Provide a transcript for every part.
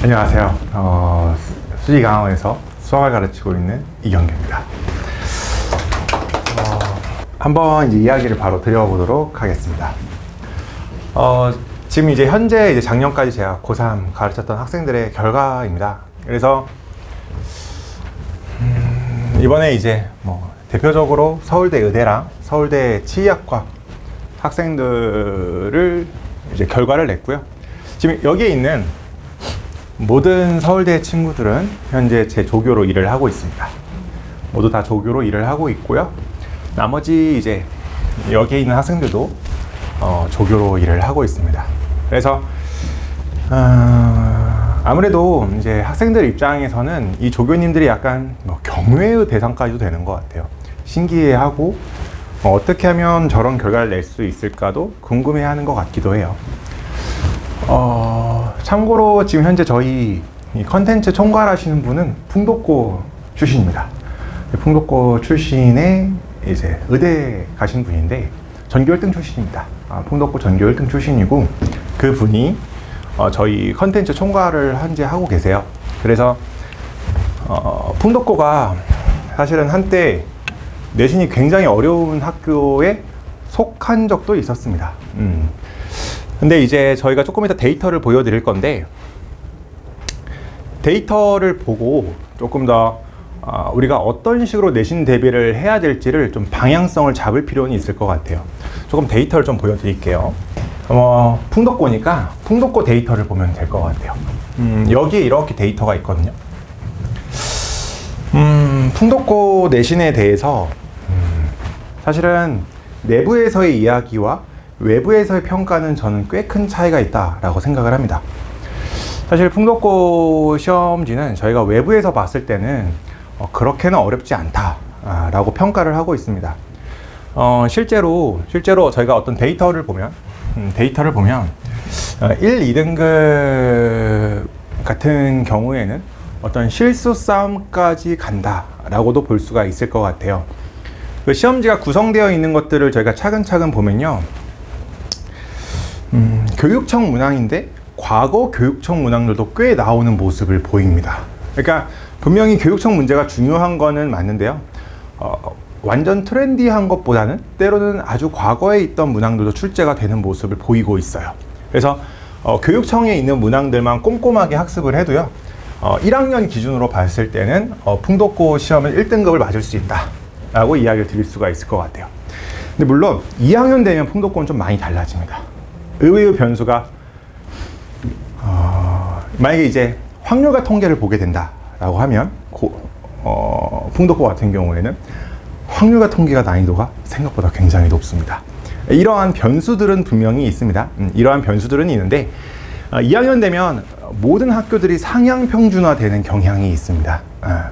안녕하세요. 수지강화원에서 수학을 가르치고 있는 이경규입니다. 한번 이제 이야기를 바로 드려보도록 하겠습니다. 지금 이제 현재 이제 작년까지 제가 고3 가르쳤던 학생들의 결과입니다. 그래서 이번에 이제 뭐 대표적으로 서울대 의대랑 서울대 치의학과 학생들을 이제 결과를 냈고요. 지금 여기에 있는 모든 서울대 친구들은 현재 제 조교로 일을 하고 있습니다. 모두 다 조교로 일을 하고 있고요. 나머지 이제 여기에 있는 학생들도 조교로 일을 하고 있습니다. 그래서 아무래도 이제 학생들 입장에서는 이 조교님들이 약간 경외의 대상까지도 되는 것 같아요. 신기해하고 어떻게 하면 저런 결과를 낼 수 있을까도 궁금해하는 것 같기도 해요. 참고로 지금 현재 저희 이 컨텐츠 총괄하시는 분은 풍독고 출신입니다. 풍독고 출신의 이제 의대 가신 분인데 전교 1등 출신입니다. 풍독고 전교 1등 출신이고 그 분이 저희 컨텐츠 총괄을 현재 하고 계세요. 그래서 풍독고가 사실은 한때 내신이 굉장히 어려운 학교에 속한 적도 있었습니다. 근데 이제 저희가 조금 이따 데이터를 보여드릴 건데 데이터를 보고 조금 더 우리가 어떤 식으로 내신 대비를 해야 될지를 좀 방향성을 잡을 필요는 있을 것 같아요. 조금 데이터를 좀 보여드릴게요. 풍독고니까 풍독고 데이터를 보면 될 것 같아요. 여기에 이렇게 데이터가 있거든요. 풍독고 내신에 대해서 사실은 내부에서의 이야기와 외부에서의 평가는 저는 꽤 큰 차이가 있다라고 생각을 합니다. 사실 풍독고 시험지는 저희가 외부에서 봤을 때는 그렇게는 어렵지 않다라고 평가를 하고 있습니다. 실제로 저희가 어떤 데이터를 보면 1, 2등급 같은 경우에는 어떤 실수 싸움까지 간다라고도 볼 수가 있을 것 같아요. 그 시험지가 구성되어 있는 것들을 저희가 차근차근 보면요. 교육청 문항인데 과거 교육청 문항들도 꽤 나오는 모습을 보입니다. 그러니까 분명히 교육청 문제가 중요한 거는 맞는데요. 완전 트렌디한 것보다는 때로는 아주 과거에 있던 문항들도 출제가 되는 모습을 보이고 있어요. 그래서 교육청에 있는 문항들만 꼼꼼하게 학습을 해도요. 1학년 기준으로 봤을 때는 풍독고 시험은 1등급을 맞을 수 있다 라고 이야기를 드릴 수가 있을 것 같아요. 근데 물론 2학년 되면 풍독고는 좀 많이 달라집니다. 의외의 변수가 만약에 이제 확률과 통계를 보게 된다라고 하면 풍독고 같은 경우에는 확률과 통계가 난이도가 생각보다 굉장히 높습니다. 이러한 변수들은 분명히 있습니다. 이러한 변수들은 있는데 2학년 되면 모든 학교들이 상향 평준화되는 경향이 있습니다.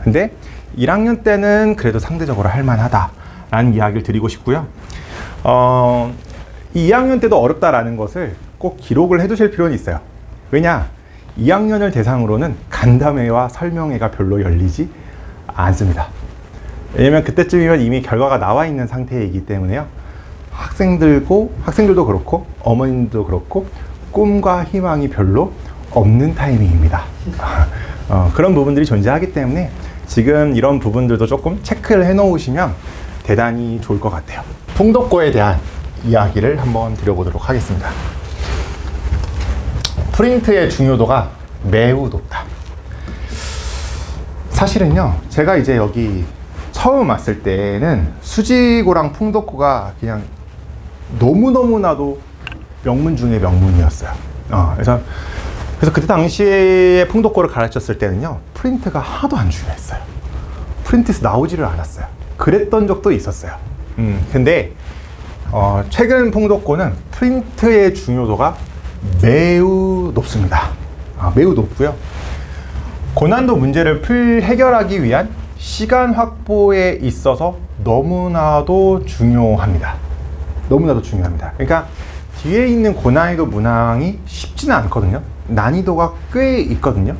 근데 1학년 때는 그래도 상대적으로 할만하다라는 이야기를 드리고 싶고요. 2학년 때도 어렵다라는 것을 꼭 기록을 해두실 필요는 있어요. 왜냐? 2학년을 대상으로는 간담회와 설명회가 별로 열리지 않습니다. 왜냐면 그때쯤이면 이미 결과가 나와 있는 상태이기 때문에요. 학생들도 그렇고 어머님도 그렇고 꿈과 희망이 별로 없는 타이밍입니다. 그런 부분들이 존재하기 때문에 지금 이런 부분들도 조금 체크를 해 놓으시면 대단히 좋을 것 같아요. 풍독고에 대한 이야기를 한번 드려보도록 하겠습니다. 프린트의 중요도가 매우 높다. 사실은요, 제가 이제 여기 처음 왔을 때는 수지고랑 풍독고가 그냥 너무너무나도 명문 중에 명문이었어요. 그래서 그때 당시에 풍독고를 가르쳤을 때는요, 프린트가 하나도 안 중요했어요. 프린트에서 나오지를 않았어요. 그랬던 적도 있었어요. 근데 최근 풍독고는 프린트의 중요도가 매우 높습니다. 매우 높고요. 고난도 문제를 해결하기 위한 시간 확보에 있어서 너무나도 중요합니다. 너무나도 중요합니다. 그러니까 뒤에 있는 고난이도 문항이 쉽지는 않거든요. 난이도가 꽤 있거든요.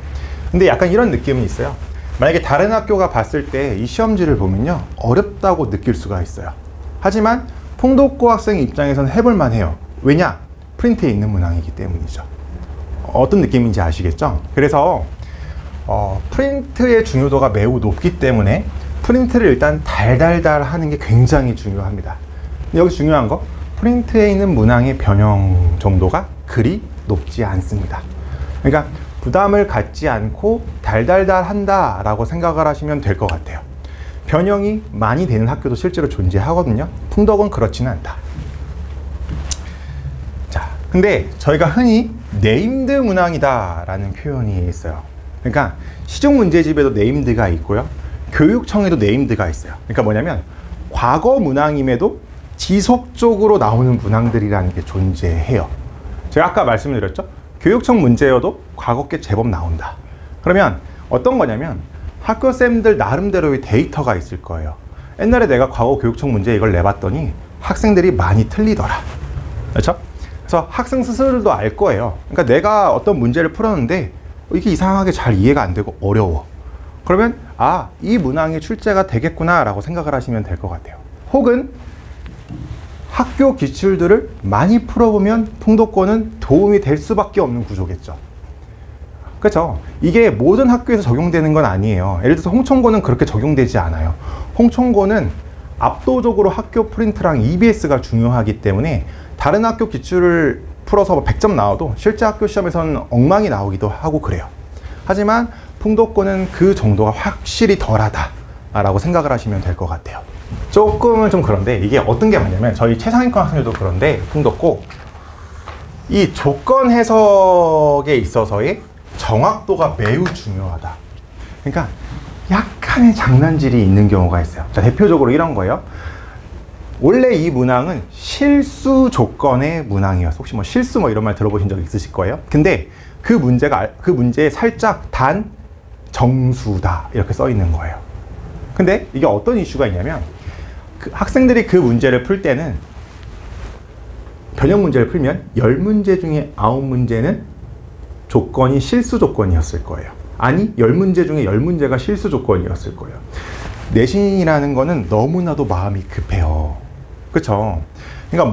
근데 약간 이런 느낌은 있어요. 만약에 다른 학교가 봤을 때 이 시험지를 보면요, 어렵다고 느낄 수가 있어요. 하지만 풍독고 학생 입장에서는 해볼만 해요. 왜냐? 프린트에 있는 문항이기 때문이죠. 어떤 느낌인지 아시겠죠? 그래서 프린트의 중요도가 매우 높기 때문에 프린트를 일단 달달달 하는 게 굉장히 중요합니다. 근데 여기 중요한 거, 프린트에 있는 문항의 변형 정도가 그리 높지 않습니다. 그러니까 부담을 갖지 않고 달달달 한다 라고 생각을 하시면 될 것 같아요. 변형이 많이 되는 학교도 실제로 존재하거든요. 풍덕은 그렇지는 않다. 자, 근데 저희가 흔히 네임드 문항이다 라는 표현이 있어요. 그러니까 시중 문제집에도 네임드가 있고요, 교육청에도 네임드가 있어요. 그러니까 뭐냐면 과거 문항임에도 지속적으로 나오는 문항들이라는 게 존재해요. 제가 아까 말씀드렸죠? 교육청 문제여도 과거 게 제법 나온다. 그러면 어떤 거냐면 학교쌤들 나름대로의 데이터가 있을 거예요. 옛날에 내가 과거 교육청 문제 이걸 내봤더니 학생들이 많이 틀리더라. 그렇죠? 그래서 학생 스스로도 알 거예요. 그러니까 내가 어떤 문제를 풀었는데 이게 이상하게 잘 이해가 안 되고 어려워. 그러면 이 문항이 출제가 되겠구나 라고 생각을 하시면 될 것 같아요. 혹은 학교 기출들을 많이 풀어보면 통도권은 도움이 될 수밖에 없는 구조겠죠. 그렇죠? 이게 모든 학교에서 적용되는 건 아니에요. 예를 들어서 홍천고는 그렇게 적용되지 않아요. 홍천고는 압도적으로 학교 프린트랑 EBS가 중요하기 때문에 다른 학교 기출을 풀어서 100점 나와도 실제 학교 시험에서는 엉망이 나오기도 하고 그래요. 하지만 풍도권은 그 정도가 확실히 덜하다 라고 생각을 하시면 될 것 같아요. 조금은 좀 그런데 이게 어떤 게 많냐면 저희 최상위권 학생들도 그런데 풍덕고 이 조건 해석에 있어서의 정확도가 매우 중요하다. 그러니까 약간의 장난질이 있는 경우가 있어요. 자, 대표적으로 이런 거예요. 원래 이 문항은 실수 조건의 문항이었어. 혹시 뭐 실수 뭐 이런 말 들어보신 적 있으실 거예요. 근데 그 문제에 살짝 단 정수다 이렇게 써 있는 거예요. 근데 이게 어떤 이슈가 있냐면 학생들이 그 문제를 풀 때는 변형 문제를 풀면 10문제 중에 9문제는 조건이 실수 조건이었을 거예요. 아니 10문제 중에 10문제가 실수 조건이었을 거예요. 내신이라는 거는 너무나도 마음이 급해요. 그쵸? 그러니까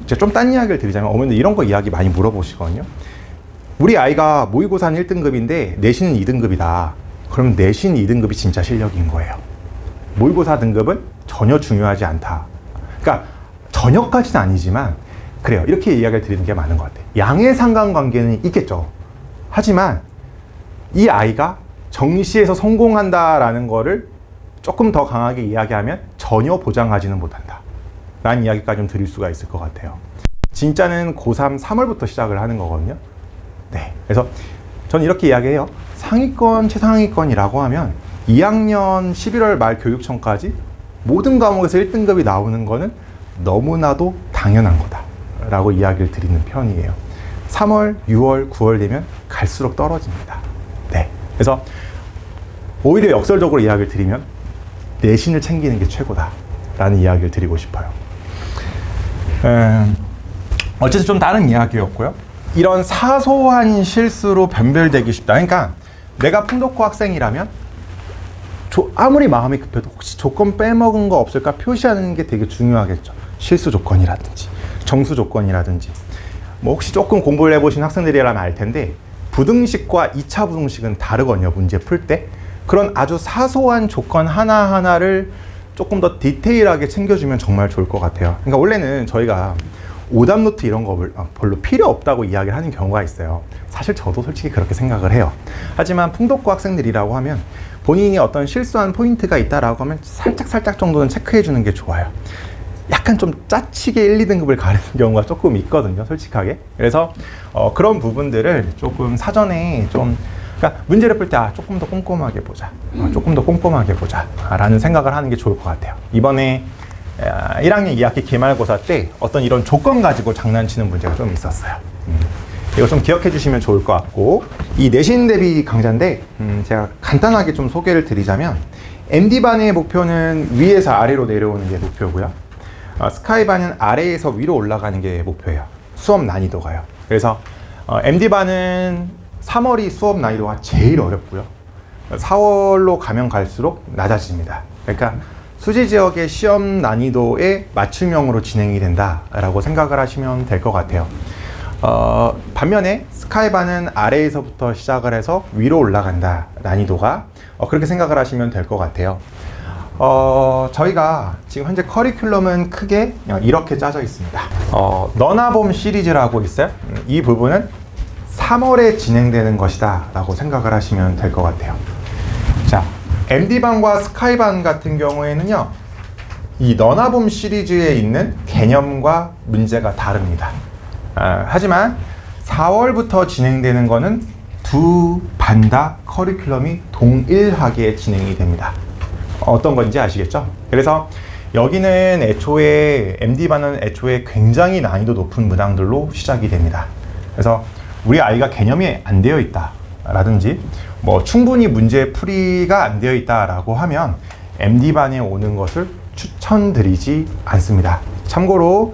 제가 좀 딴 이야기를 드리자면 어머니들 이런 거 이야기 많이 물어보시거든요. 우리 아이가 모의고사는 1등급인데 내신은 2등급이다. 그럼 내신 2등급이 진짜 실력인 거예요. 모의고사 등급은 전혀 중요하지 않다. 그러니까 전혀까지는 아니지만 그래요. 이렇게 이야기를 드리는 게 많은 것 같아요. 양의 상관관계는 있겠죠. 하지만 이 아이가 정시에서 성공한다라는 거를 조금 더 강하게 이야기하면 전혀 보장하지는 못한다 라는 이야기까지 좀 드릴 수가 있을 것 같아요. 진짜는 고3 3월부터 시작을 하는 거거든요. 네, 그래서 저는 이렇게 이야기해요. 상위권, 최상위권이라고 하면 2학년 11월 말 교육청까지 모든 과목에서 1등급이 나오는 거는 너무나도 당연한 거다 라고 이야기를 드리는 편이에요. 3월, 6월, 9월 되면 갈수록 떨어집니다. 네, 그래서 오히려 역설적으로 이야기를 드리면 내신을 챙기는 게 최고다 라는 이야기를 드리고 싶어요. 어쨌든 좀 다른 이야기였고요. 이런 사소한 실수로 변별되기 쉽다. 그러니까 내가 풍덕고 학생이라면 아무리 마음이 급해도 혹시 조건 빼먹은 거 없을까 표시하는 게 되게 중요하겠죠. 실수 조건이라든지 정수 조건이라든지 뭐 혹시 조금 공부를 해보신 학생들이라면 알 텐데 부등식과 2차 부등식은 다르거든요. 문제 풀 때 그런 아주 사소한 조건 하나하나를 조금 더 디테일하게 챙겨주면 정말 좋을 것 같아요. 그러니까 원래는 저희가 오답 노트 이런 거 별로 필요 없다고 이야기를 하는 경우가 있어요. 사실 저도 솔직히 그렇게 생각을 해요. 하지만 풍덕고 학생들이라고 하면 본인이 어떤 실수한 포인트가 있다라고 하면 살짝 정도는 체크해 주는 게 좋아요. 약간 좀 짜치게 1, 2등급을 가리는 경우가 조금 있거든요, 솔직하게. 그래서 그런 부분들을 조금 사전에 좀 그러니까 문제를 풀 때 조금 더 꼼꼼하게 보자, 조금 더 꼼꼼하게 보자 라는 생각을 하는 게 좋을 것 같아요. 이번에 1학년 2학기 기말고사 때 어떤 이런 조건 가지고 장난치는 문제가 좀 있었어요. 이거 좀 기억해 주시면 좋을 것 같고, 이 내신 대비 강좌인데 제가 간단하게 좀 소개를 드리자면 MD반의 목표는 위에서 아래로 내려오는 게 목표고요. 스카이반은 아래에서 위로 올라가는 게 목표예요. 수업 난이도가요. 그래서 MD반은 3월이 수업 난이도가 제일 어렵고요. 4월로 가면 갈수록 낮아집니다. 그러니까 수지 지역의 시험 난이도에 맞춤형으로 진행이 된다라고 생각을 하시면 될 것 같아요. 반면에 스카이반은 아래에서부터 시작을 해서 위로 올라간다, 난이도가. 그렇게 생각을 하시면 될 것 같아요. 저희가 지금 현재 커리큘럼은 크게 이렇게 짜져 있습니다. 너나 봄 시리즈라고 있어요. 이 부분은 3월에 진행되는 것이다 라고 생각을 하시면 될 것 같아요. 자, MD반과 스카이반 같은 경우에는요, 이 너나 봄 시리즈에 있는 개념과 문제가 다릅니다. 하지만 4월부터 진행되는 거는 두 반 다 커리큘럼이 동일하게 진행이 됩니다. 어떤 건지 아시겠죠? 그래서 여기는 애초에 MD반은 애초에 굉장히 난이도 높은 문항들로 시작이 됩니다. 그래서 우리 아이가 개념이 안 되어 있다 라든지 뭐 충분히 문제 풀이가 안 되어 있다 라고 하면 MD반에 오는 것을 추천드리지 않습니다. 참고로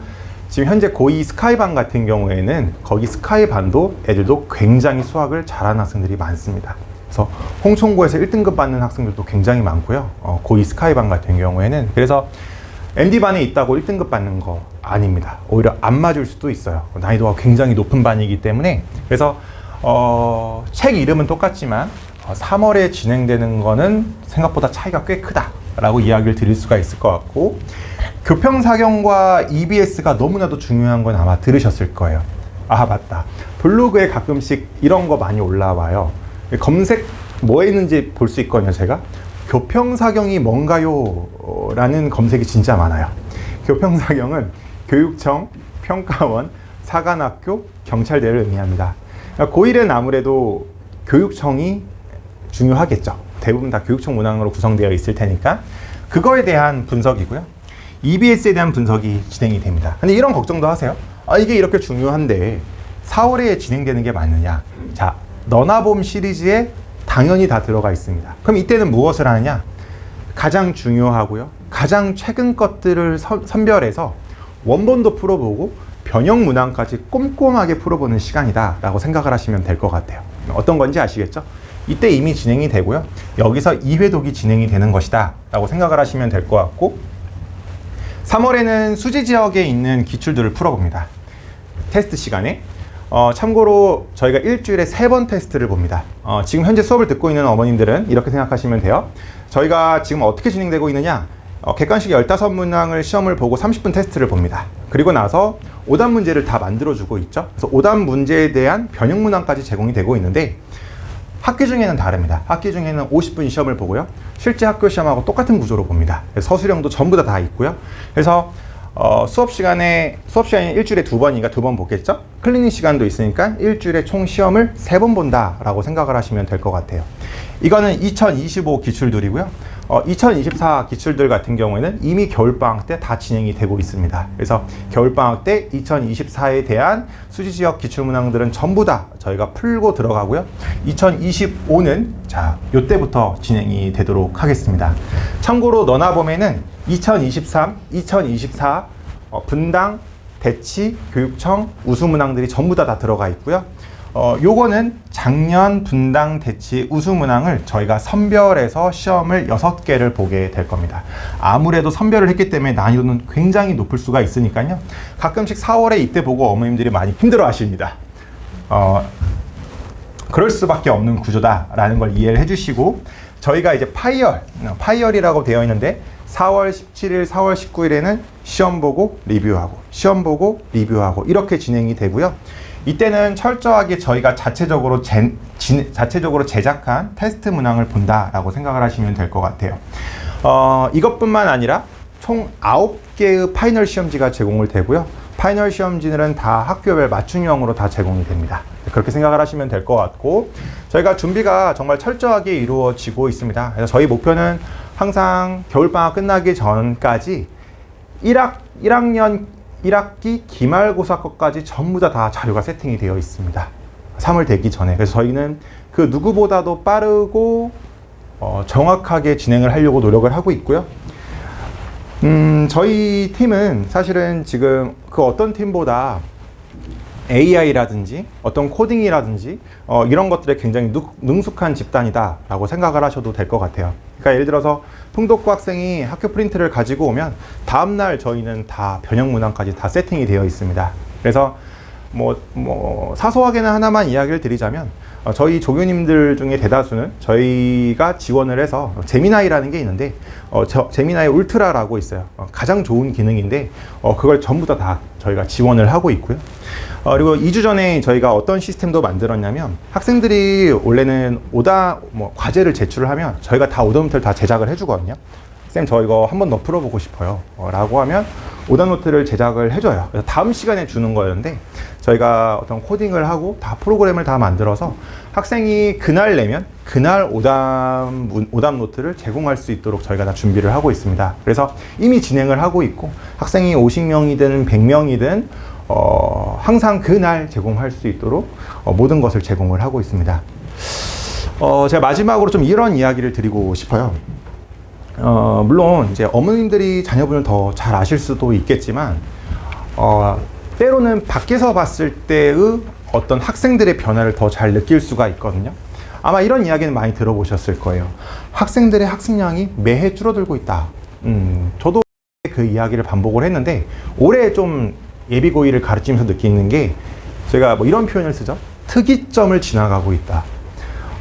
지금 현재 고2 스카이반 같은 경우에는 거기 스카이반도 애들도 굉장히 수학을 잘하는 학생들이 많습니다. 그래서 홍총고에서 1등급 받는 학생들도 굉장히 많고요. 고2 스카이반 같은 경우에는 그래서 MD반에 있다고 1등급 받는 거 아닙니다. 오히려 안 맞을 수도 있어요. 난이도가 굉장히 높은 반이기 때문에. 그래서 책 이름은 똑같지만 3월에 진행되는 거는 생각보다 차이가 꽤 크다 라고 이야기를 드릴 수가 있을 것 같고, 교평사경과 EBS가 너무나도 중요한 건 아마 들으셨을 거예요. 아, 맞다. 블로그에 가끔씩 이런 거 많이 올라와요. 검색 뭐 했는지 볼 수 있거든요. 제가 교평사경이 뭔가요? 라는 검색이 진짜 많아요. 교평사경은 교육청, 평가원, 사관학교, 경찰대를 의미합니다. 고1은 아무래도 교육청이 중요하겠죠. 대부분 다 교육청 문항으로 구성되어 있을 테니까 그거에 대한 분석이고요. EBS에 대한 분석이 진행이 됩니다. 근데 이런 걱정도 하세요. 이게 이렇게 중요한데 4월에 진행되는 게 맞느냐? 자, 너나 봄 시리즈에 당연히 다 들어가 있습니다. 그럼 이때는 무엇을 하느냐? 가장 중요하고요, 가장 최근 것들을 선별해서 원본도 풀어보고 변형 문항까지 꼼꼼하게 풀어보는 시간이다 라고 생각을 하시면 될 것 같아요. 어떤 건지 아시겠죠? 이때 이미 진행이 되고요, 여기서 2회독이 진행이 되는 것이다 라고 생각을 하시면 될 것 같고, 3월에는 수지 지역에 있는 기출들을 풀어봅니다. 테스트 시간에. 참고로 저희가 일주일에 3번 테스트를 봅니다. 지금 현재 수업을 듣고 있는 어머님들은 이렇게 생각하시면 돼요. 저희가 지금 어떻게 진행되고 있느냐, 객관식 15문항을 시험을 보고 30분 테스트를 봅니다. 그리고 나서 오답 문제를 다 만들어주고 있죠. 그래서 오답 문제에 대한 변형 문항까지 제공이 되고 있는데, 학기 중에는 다릅니다. 학기 중에는 50분 시험을 보고요, 실제 학교 시험하고 똑같은 구조로 봅니다. 서술형도 전부 다 있고요. 그래서 수업 시간이 일주일에 2번이니까 2번 보겠죠? 클리닝 시간도 있으니까 일주일에 총 시험을 3번 본다 라고 생각을 하시면 될 것 같아요. 이거는 2025 기출들이고요. 2024 기출들 같은 경우에는 이미 겨울방학 때 다 진행이 되고 있습니다. 그래서 겨울방학 때 2024에 대한 수지지역 기출문항들은 전부 다 저희가 풀고 들어가고요. 2025는 자, 요때부터 진행이 되도록 하겠습니다. 참고로 너나 봄에는 2023, 2024 분당, 대치, 교육청, 우수문항들이 전부 다 들어가 있고요. 요거는 작년 분당, 대치, 우수문항을 저희가 선별해서 시험을 6개를 보게 될 겁니다. 아무래도 선별을 했기 때문에 난이도는 굉장히 높을 수가 있으니까요. 가끔씩 4월에 이때 보고 어머님들이 많이 힘들어 하십니다. 그럴 수밖에 없는 구조다라는 걸 이해를 해주시고, 저희가 이제 파이얼이라고 되어 있는데 4월 17일, 4월 19일에는 시험 보고 리뷰하고, 시험 보고 리뷰하고 이렇게 진행이 되고요. 이때는 철저하게 저희가 자체적으로 제작한 테스트 문항을 본다라고 생각을 하시면 될 것 같아요. 이것뿐만 아니라 총 9개의 파이널 시험지가 제공을 되고요. 파이널 시험지들은 다 학교별 맞춤형으로 다 제공이 됩니다. 그렇게 생각을 하시면 될 것 같고, 저희가 준비가 정말 철저하게 이루어지고 있습니다. 그래서 저희 목표는 항상 겨울방학 끝나기 전까지 1학년 1학기 기말고사 것까지 전부 다 자료가 세팅이 되어 있습니다. 3월 되기 전에. 그래서 저희는 그 누구보다도 빠르고 정확하게 진행을 하려고 노력을 하고 있고요. 저희 팀은 사실은 지금 그 어떤 팀보다 AI라든지 어떤 코딩이라든지 이런 것들에 굉장히 능숙한 집단이다 라고 생각을 하셔도 될 것 같아요. 그러니까 예를 들어서 풍독고 학생이 학교 프린트를 가지고 오면 다음날 저희는 다 변형 문항까지 다 세팅이 되어 있습니다. 그래서 사소하게는 하나만 이야기를 드리자면, 저희 조교님들 중에 대다수는 저희가 지원을 해서 제미나이라는 게 있는데, 제미나이 울트라라고 있어요. 가장 좋은 기능인데, 그걸 전부 다 저희가 지원을 하고 있고요. 그리고 2주 전에 저희가 어떤 시스템도 만들었냐면, 학생들이 원래는 과제를 제출을 하면 저희가 다 오답노트를 다 제작을 해주거든요. 쌤, 저 이거 한 번 더 풀어보고 싶어요. 라고 하면 오답노트를 제작을 해줘요. 그래서 다음 시간에 주는 거였는데, 저희가 어떤 코딩을 하고 프로그램을 다 만들어서 학생이 그날 내면 그날 오답노트를 제공할 수 있도록 저희가 다 준비를 하고 있습니다. 그래서 이미 진행을 하고 있고, 학생이 50명이든 100명이든 항상 그날 제공할 수 있도록 모든 것을 제공을 하고 있습니다. 제가 마지막으로 좀 이런 이야기를 드리고 싶어요. 물론 이제 어머님들이 자녀분을 더 잘 아실 수도 있겠지만, 때로는 밖에서 봤을 때의 어떤 학생들의 변화를 더 잘 느낄 수가 있거든요. 아마 이런 이야기는 많이 들어보셨을 거예요. 학생들의 학습량이 매해 줄어들고 있다. 저도 그 이야기를 반복을 했는데, 올해 좀 예비고일을 가르치면서 느끼는 게, 제가 이런 표현을 쓰죠. 특이점을 지나가고 있다.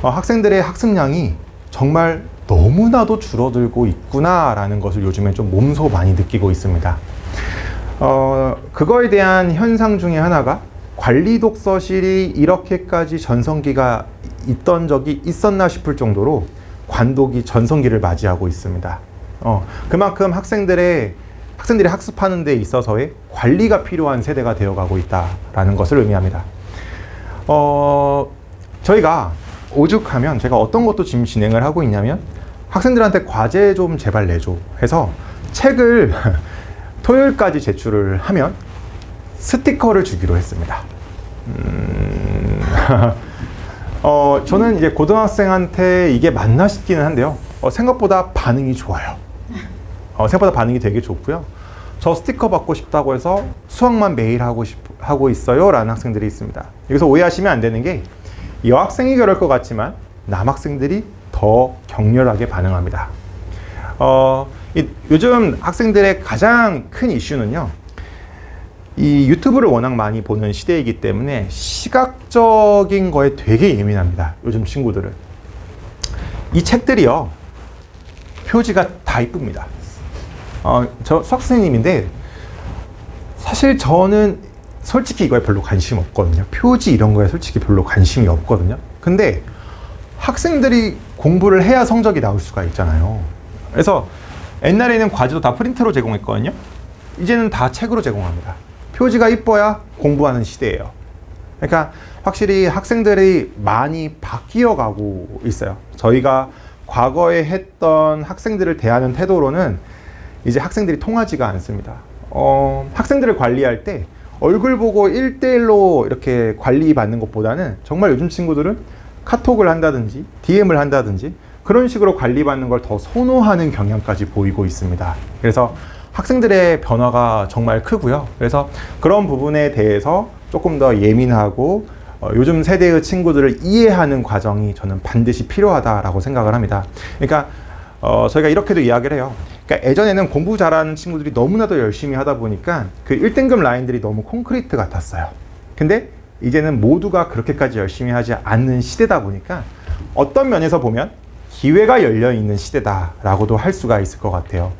학생들의 학습량이 정말 너무나도 줄어들고 있구나라는 것을 요즘에 좀 몸소 많이 느끼고 있습니다. 그거에 대한 현상 중에 하나가, 관리 독서실이 이렇게까지 전성기가 있던 적이 있었나 싶을 정도로 관독이 전성기를 맞이하고 있습니다. 그만큼 학생들이 학습하는 데 있어서의 관리가 필요한 세대가 되어가고 있다라는 것을 의미합니다. 저희가 오죽하면, 제가 어떤 것도 지금 진행을 하고 있냐면, 학생들한테 과제 좀 제발 내줘 해서 책을 토요일까지 제출을 하면 스티커를 주기로 했습니다. 저는 이제 고등학생한테 이게 맞나 싶기는 한데요. 생각보다 반응이 좋아요. 생각보다 반응이 되게 좋고요. 저 스티커 받고 싶다고 해서 수학만 매일 하고 있어요 라는 학생들이 있습니다. 여기서 오해하시면 안 되는 게, 여학생이 그럴 것 같지만 남학생들이 더 격렬하게 반응합니다. 요즘 학생들의 가장 큰 이슈는요, 이 유튜브를 워낙 많이 보는 시대이기 때문에 시각적인 거에 되게 예민합니다. 요즘 친구들은. 이 책들이요, 표지가 다 이쁩니다. 저 수학선생님인데, 사실 저는 솔직히 이거에 별로 관심 없거든요. 표지 이런 거에 솔직히 별로 관심이 없거든요. 근데 학생들이 공부를 해야 성적이 나올 수가 있잖아요. 그래서 옛날에는 과제도 다 프린트로 제공했거든요. 이제는 다 책으로 제공합니다. 표지가 이뻐야 공부하는 시대예요. 그러니까 확실히 학생들이 많이 바뀌어 가고 있어요. 저희가 과거에 했던 학생들을 대하는 태도로는 이제 학생들이 통하지가 않습니다. 학생들을 관리할 때 얼굴 보고 1대1로 이렇게 관리받는 것보다는, 정말 요즘 친구들은 카톡을 한다든지 DM을 한다든지 그런 식으로 관리받는 걸 더 선호하는 경향까지 보이고 있습니다. 그래서 학생들의 변화가 정말 크고요. 그래서 그런 부분에 대해서 조금 더 예민하고 요즘 세대의 친구들을 이해하는 과정이 저는 반드시 필요하다라고 생각을 합니다. 그러니까 저희가 이렇게도 이야기를 해요. 그러니까 예전에는 공부 잘하는 친구들이 너무나도 열심히 하다 보니까 그 1등급 라인들이 너무 콘크리트 같았어요. 근데 이제는 모두가 그렇게까지 열심히 하지 않는 시대다 보니까 어떤 면에서 보면 기회가 열려있는 시대다라고도 할 수가 있을 것 같아요.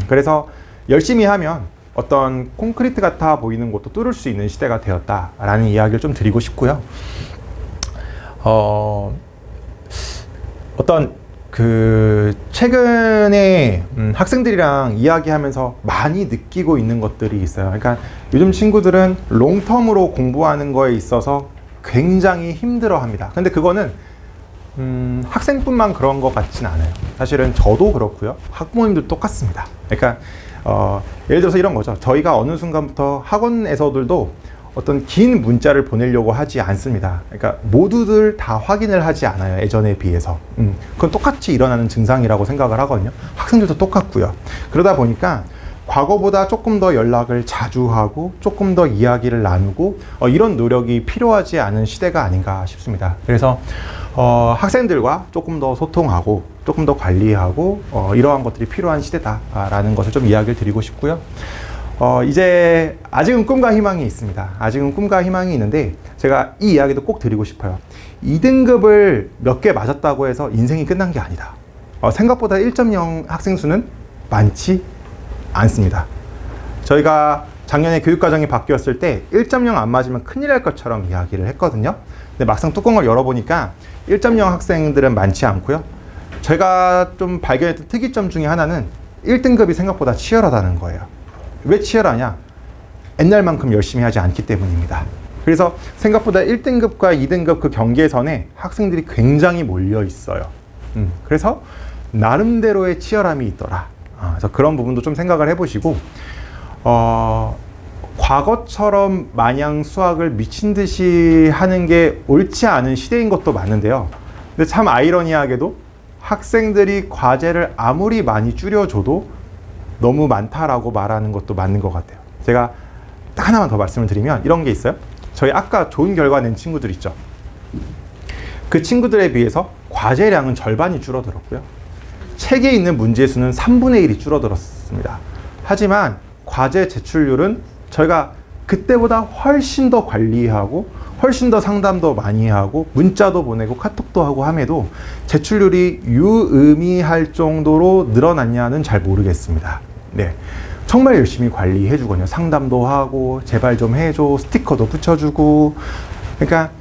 그래서 열심히 하면 어떤 콘크리트 같아 보이는 것도 뚫을 수 있는 시대가 되었다라는 이야기를 좀 드리고 싶고요. 최근에 학생들이랑 이야기하면서 많이 느끼고 있는 것들이 있어요. 그러니까 요즘 친구들은 롱텀으로 공부하는 거에 있어서 굉장히 힘들어 합니다. 근데 그거는 학생뿐만 그런 것 같진 않아요. 사실은 저도 그렇고요. 학부모님도 똑같습니다. 그러니까 예를 들어서 이런 거죠. 저희가 어느 순간부터 학원에서들도 어떤 긴 문자를 보내려고 하지 않습니다. 그러니까 모두들 다 확인을 하지 않아요. 예전에 비해서. 그건 똑같이 일어나는 증상이라고 생각을 하거든요. 학생들도 똑같고요. 그러다 보니까 과거보다 조금 더 연락을 자주 하고 조금 더 이야기를 나누고 이런 노력이 필요하지 않은 시대가 아닌가 싶습니다. 그래서 학생들과 조금 더 소통하고 조금 더 관리하고 이러한 것들이 필요한 시대다라는 것을 좀 이야기를 드리고 싶고요. 이제 아직은 꿈과 희망이 있습니다. 아직은 꿈과 희망이 있는데 제가 이 이야기도 꼭 드리고 싶어요. 2등급을 몇 개 맞았다고 해서 인생이 끝난 게 아니다. 생각보다 1.0 학생 수는 많지 않습니다. 저희가 작년에 교육과정이 바뀌었을 때 1.0 안 맞으면 큰일 날 것처럼 이야기를 했거든요. 근데 막상 뚜껑을 열어보니까 1.0 학생들은 많지 않고요. 제가 좀 발견했던 특이점 중에 하나는 1등급이 생각보다 치열하다는 거예요. 왜 치열하냐? 옛날만큼 열심히 하지 않기 때문입니다. 그래서 생각보다 1등급과 2등급 그 경계선에 학생들이 굉장히 몰려 있어요. 그래서 나름대로의 치열함이 있더라. 그래서 그런 부분도 좀 생각을 해보시고, 과거처럼 마냥 수학을 미친 듯이 하는 게 옳지 않은 시대인 것도 맞는데요. 근데 참 아이러니하게도 학생들이 과제를 아무리 많이 줄여줘도 너무 많다라고 말하는 것도 맞는 것 같아요. 제가 딱 하나만 더 말씀을 드리면 이런 게 있어요. 저희 아까 좋은 결과 낸 친구들 있죠. 그 친구들에 비해서 과제량은 절반이 줄어들었고요. 책에 있는 문제 수는 3분의 1이 줄어들었습니다. 하지만 과제 제출률은 저희가 그때보다 훨씬 더 관리하고 훨씬 더 상담도 많이 하고 문자도 보내고 카톡도 하고 함에도 제출률이 유의미할 정도로 늘어났냐는 잘 모르겠습니다. 네, 정말 열심히 관리해 주거든요. 상담도 하고 제발 좀 해줘, 스티커도 붙여주고. 그러니까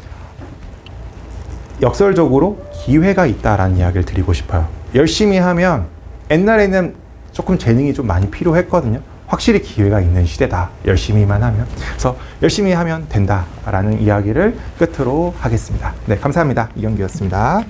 역설적으로 기회가 있다라는 이야기를 드리고 싶어요. 열심히 하면, 옛날에는 조금 재능이 좀 많이 필요했거든요. 확실히 기회가 있는 시대다. 열심히만 하면. 그래서 열심히 하면 된다라는 이야기를 끝으로 하겠습니다. 네, 감사합니다. 이경규였습니다.